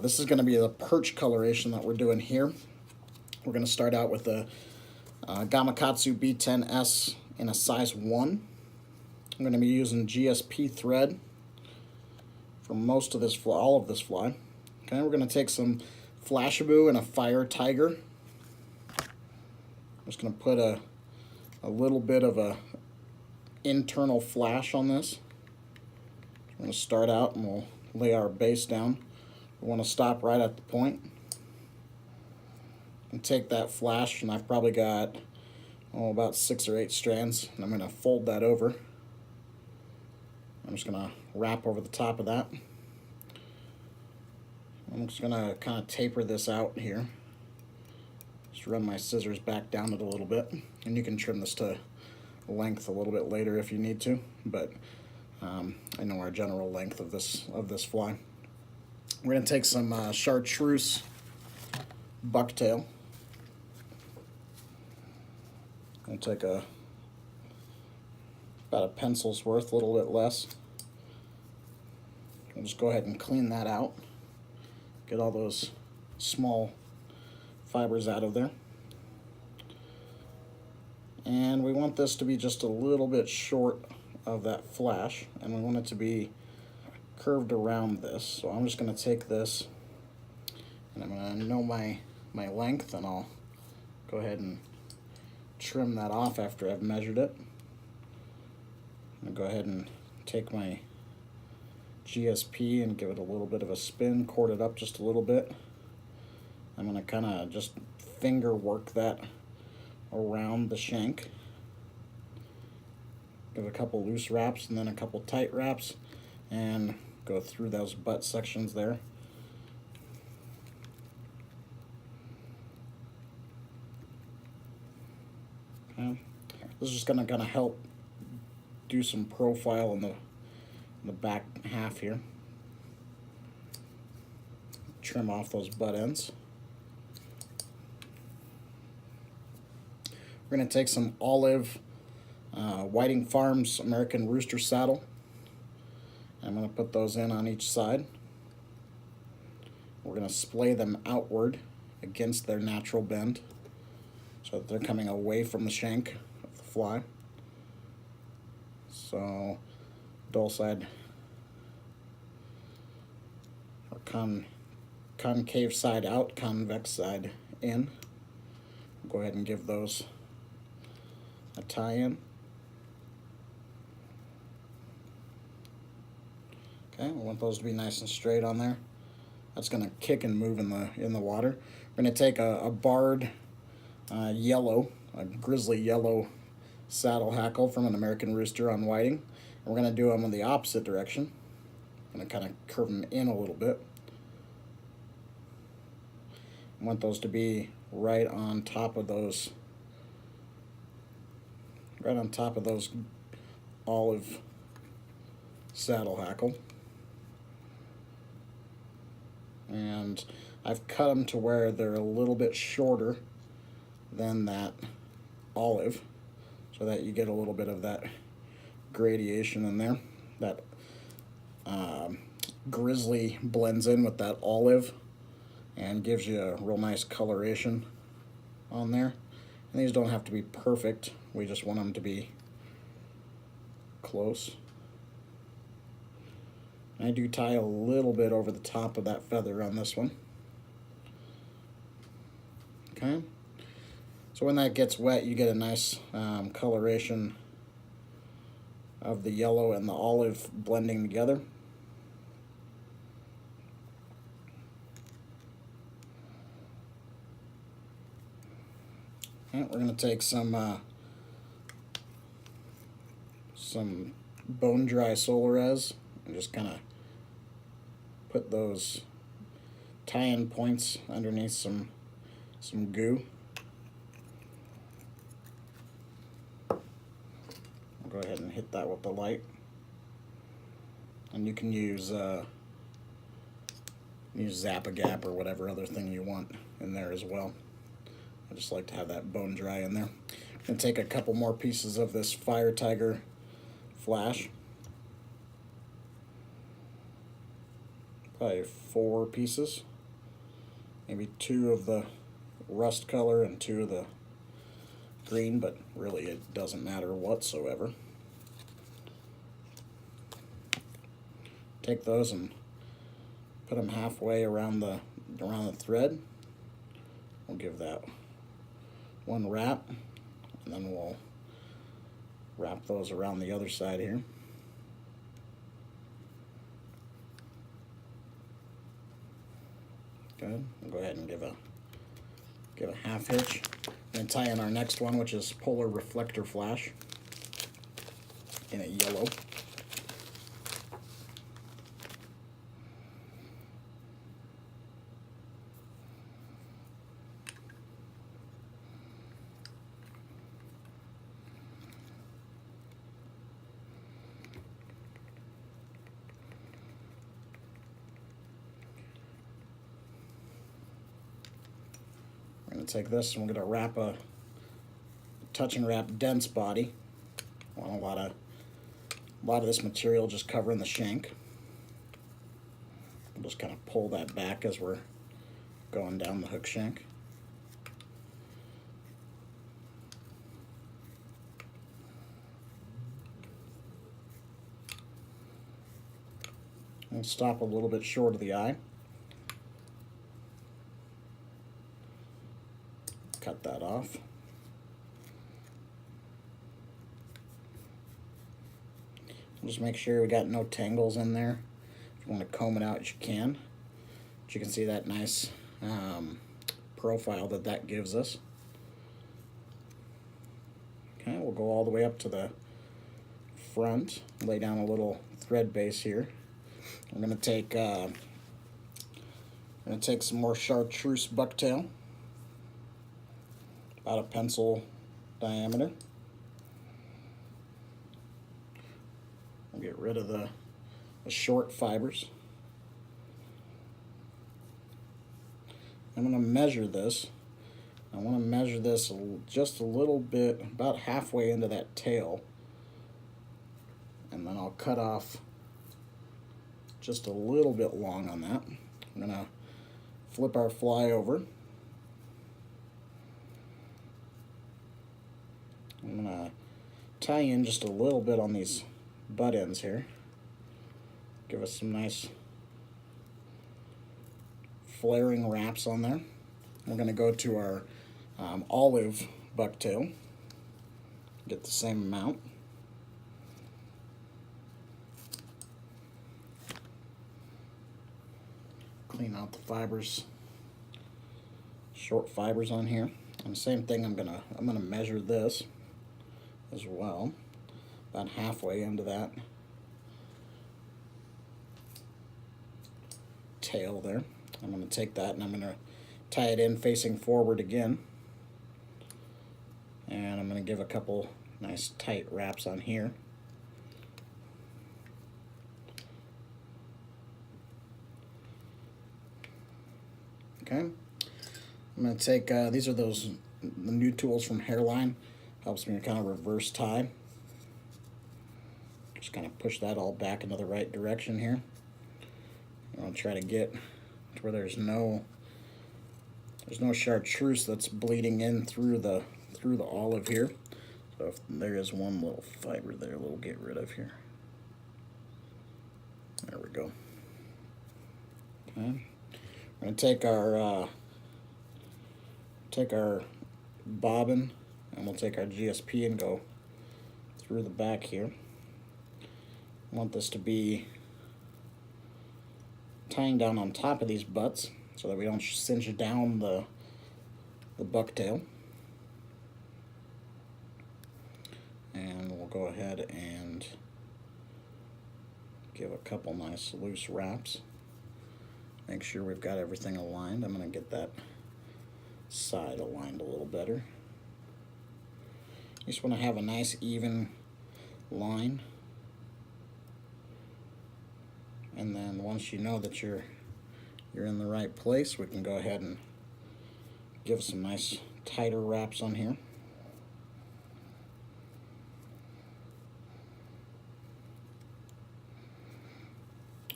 This is going to be the Perch coloration that we're doing here. We're going to start out with the Gamakatsu B10S in a size 1. I'm going to be using GSP thread for most of this fly, all of this fly. Okay, we're going to take some Flashabou and a Fire Tiger. I'm just going to put a little bit of a internal flash on this. We're going to start out and we'll lay our base down. We want to stop right at the point and take that flash, and I've probably got about 6 or 8 strands, and I'm going to fold that over. I'm just going to wrap over the top of that. I'm just going to kind of taper this out here. Just run my scissors back down it a little bit, and you can trim this to length a little bit later if you need to, but I know our general length of this fly. We're going to take some chartreuse bucktail. We'll take about a pencil's worth, a little bit less. We'll just go ahead and clean that out. Get all those small fibers out of there. And we want this to be just a little bit short of that flash, and we want it to be curved around this. So I'm just going to take this, and I'm going to know my length, and I'll go ahead and trim that off after I've measured it. I'm going to go ahead and take my GSP and give it a little bit of a spin, cord it up just a little bit. I'm going to kind of just finger work that around the shank. Give it a couple loose wraps and then a couple tight wraps, and go through those butt sections there. Okay. This is just going to kind of help do some profile in the back half here. Trim off those butt ends. We're going to take some olive Whiting Farms American Rooster saddle. I'm going to put those in on each side. We're going to splay them outward against their natural bend so that they're coming away from the shank of the fly. So dull side or concave side out, convex side in. Go ahead and give those a tie-in. Okay, we want those to be nice and straight on there. That's going to kick and move in the water. We're going to take a barred yellow, a grizzly yellow saddle hackle from an American Rooster on whiting. And we're going to do them in the opposite direction. I'm going to kind of curve them in a little bit. I want those to be right on top of those olive saddle hackle. And I've cut them to where they're a little bit shorter than that olive, so that you get a little bit of that gradation in there. That grizzly blends in with that olive and gives you a real nice coloration on there. And these don't have to be perfect, we just want them to be close. I do tie a little bit over the top of that feather on this one. Okay, so when that gets wet, you get a nice coloration of the yellow and the olive blending together. Okay, we're going to take some bone dry Solares and just kind of put those tie-in points underneath some goo. I'll go ahead and hit that with the light, and you can use Zap-A-Gap or whatever other thing you want in there as well. I just like to have that bone dry in there. I'm going to take a couple more pieces of this Fire Tiger flash. probably 4 pieces, maybe 2 of the rust color and 2 of the green, but really it doesn't matter whatsoever. Take those and put them halfway around the thread. We'll give that one wrap, and then we'll wrap those around the other side here. Good. We'll go ahead and give a half hitch, and tie in our next one, which is polar reflector flash in a yellow. We're going to take this and we're going to wrap a touch and wrap dense body. I want a lot of this material just covering the shank. We'll just kind of pull that back as we're going down the hook shank. And stop a little bit short of the eye. Cut that off. Just make sure we got no tangles in there. If you want to comb it out, you can. But you can see that nice profile that gives us. Okay, we'll go all the way up to the front. Lay down a little thread base here. I'm going to take some more chartreuse bucktail, about a pencil diameter. We'll get rid of the short fibers. I'm going to measure this. I want to measure this just a little bit, about halfway into that tail, and then I'll cut off just a little bit long on that. I'm going to flip our fly over. I'm going to tie in just a little bit on these butt ends here. Give us some nice flaring wraps on there. We're going to go to our olive bucktail. Get the same amount. Clean out the fibers, short fibers on here. And the same thing, I'm gonna measure this as well, about halfway into that tail there. I'm gonna take that and I'm gonna tie it in facing forward again, and I'm gonna give a couple nice tight wraps on here. Okay, I'm going to take, these are the new tools from Hairline. Helps me to kind of reverse tie. Just kind of push that all back into the right direction here. I'm going to try to get to where there's no chartreuse that's bleeding in through the olive here. So if there is one little fiber there, we'll get rid of here. There we go. Okay. We're going to take our bobbin, and we'll take our GSP and go through the back here. I want this to be tying down on top of these butts so that we don't cinch down the bucktail. And we'll go ahead and give a couple nice loose wraps. Make sure we've got everything aligned. I'm going to get that side aligned a little better. You just want to have a nice even line. And then once you know that you're in the right place, we can go ahead and give some nice tighter wraps on here.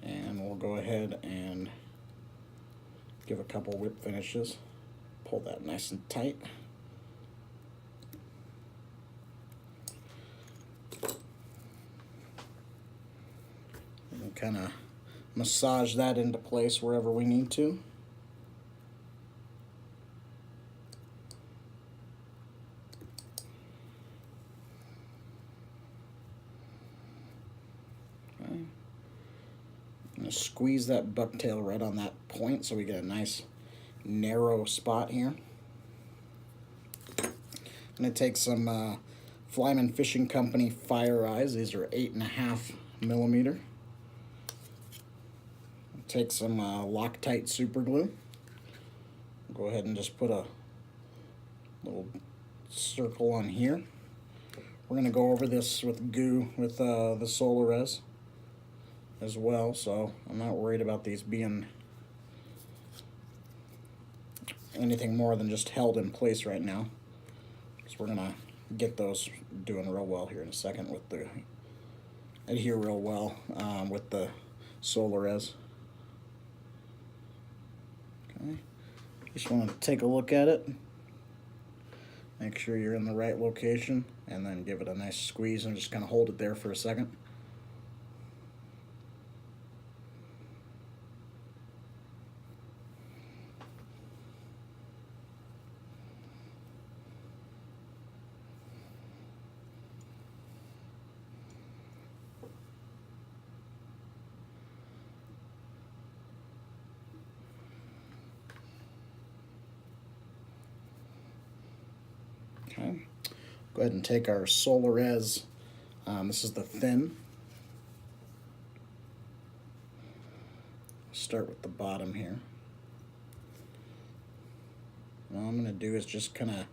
And we'll go ahead and give a couple whip finishes. Pull that nice and tight. And kind of massage that into place wherever we need to. Squeeze that bucktail right on that point so we get a nice narrow spot here. I'm going to take some Flyman Fishing Company Fire Eyes. These are 8.5 millimeter. Take some Loctite super glue. Go ahead and just put a little circle on here. We're going to go over this with goo with the Solarez as well, so I'm not worried about these being anything more than just held in place right now, because we're gonna get those doing real well here in a second with the adhere real well with the Solarez. Okay, just want to take a look at it, make sure you're in the right location, and then give it a nice squeeze and just kind of hold it there for a second. Okay, go ahead and take our Solarez. This is the thin. Start with the bottom here. And all I'm going to do is just kind of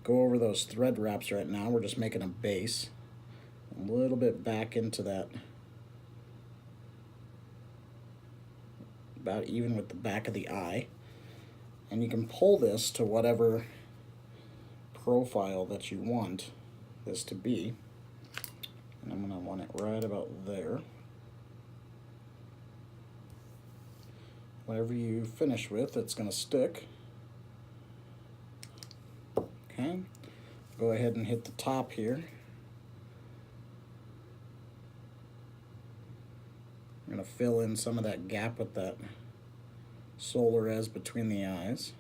go over those thread wraps right now. We're just making a base. A little bit back into that. About even with the back of the eye. And you can pull this to whatever profile that you want this to be, and I'm going to want it right about there. Whatever you finish with, it's going to stick. Okay, go ahead and hit the top here. I'm going to fill in some of that gap with that Solarez between the eyes.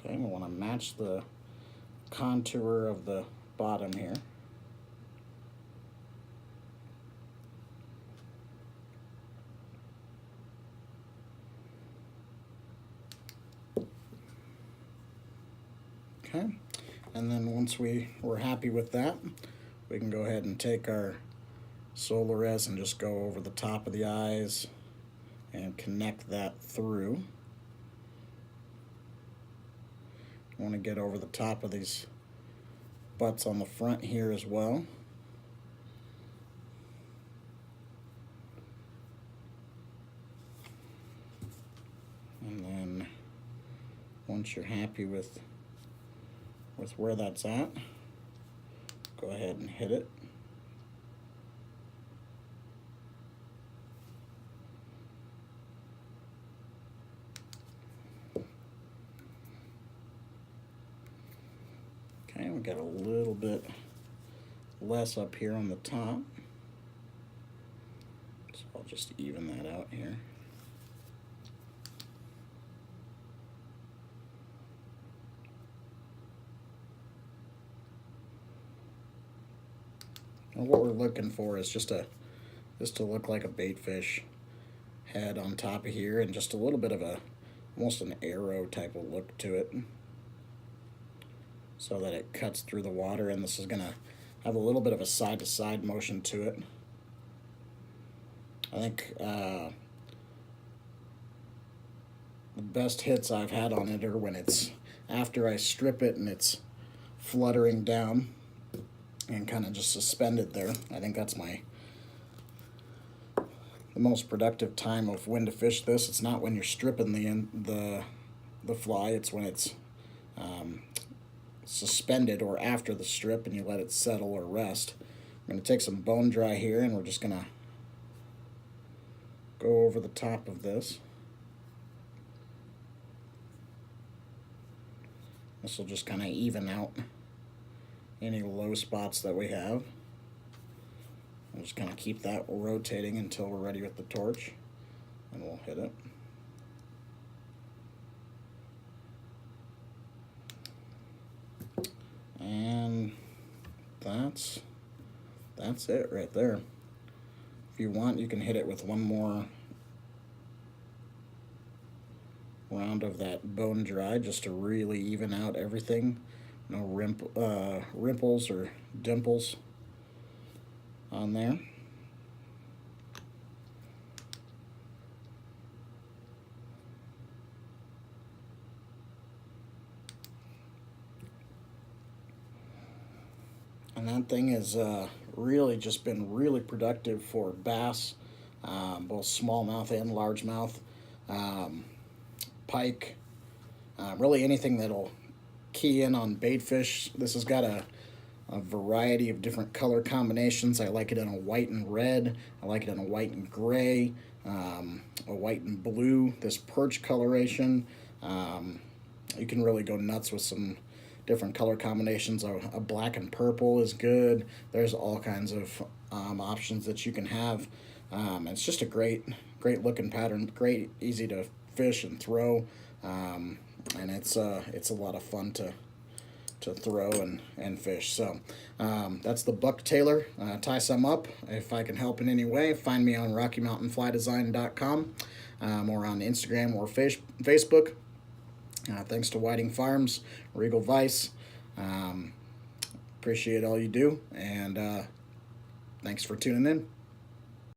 Okay, we want to match the contour of the bottom here. Okay, and then once we're happy with that, we can go ahead and take our Solarez and just go over the top of the eyes and connect that through. I want to get over the top of these butts on the front here as well. And then once you're happy with where that's at, go ahead and hit it. Okay, we got a little bit less up here on the top, so I'll just even that out here. And what we're looking for is just to look like a bait fish head on top of here, and just a little bit of almost an arrow type of look to it, so that it cuts through the water, and this is going to have a little bit of a side-to-side motion to it. I think the best hits I've had on it are when it's after I strip it and it's fluttering down and kind of just suspended there. I think that's the most productive time of when to fish this. It's not when you're stripping the fly, it's when it's suspended or after the strip and you let it settle or rest. I'm going to take some bone dry here, and we're just going to go over the top of this. This will just kind of even out any low spots that we have. We'll just kind of keep that rotating until we're ready with the torch, and we'll hit it. And that's it right there. If you want, you can hit it with one more round of that bone dry just to really even out everything. No ripples or dimples on there. And that thing has really just been really productive for bass, both smallmouth and largemouth, pike, really anything that'll key in on bait fish. This has got a variety of different color combinations. I like it in a white and red. I like it in a white and gray, a white and blue. This perch coloration, you can really go nuts with some different color combinations. A black and purple is good. There's all kinds of options that you can have. It's just a great looking pattern, great, easy to fish and throw, and it's a lot of fun to throw and fish. So that's the Bucktailer. Tie some up. If I can help in any way, find me on RockyMountainFlyDesign.com, or on Instagram or Facebook. Thanks to Whiting Farms, Regal, Vise. Appreciate all you do, and thanks for tuning in.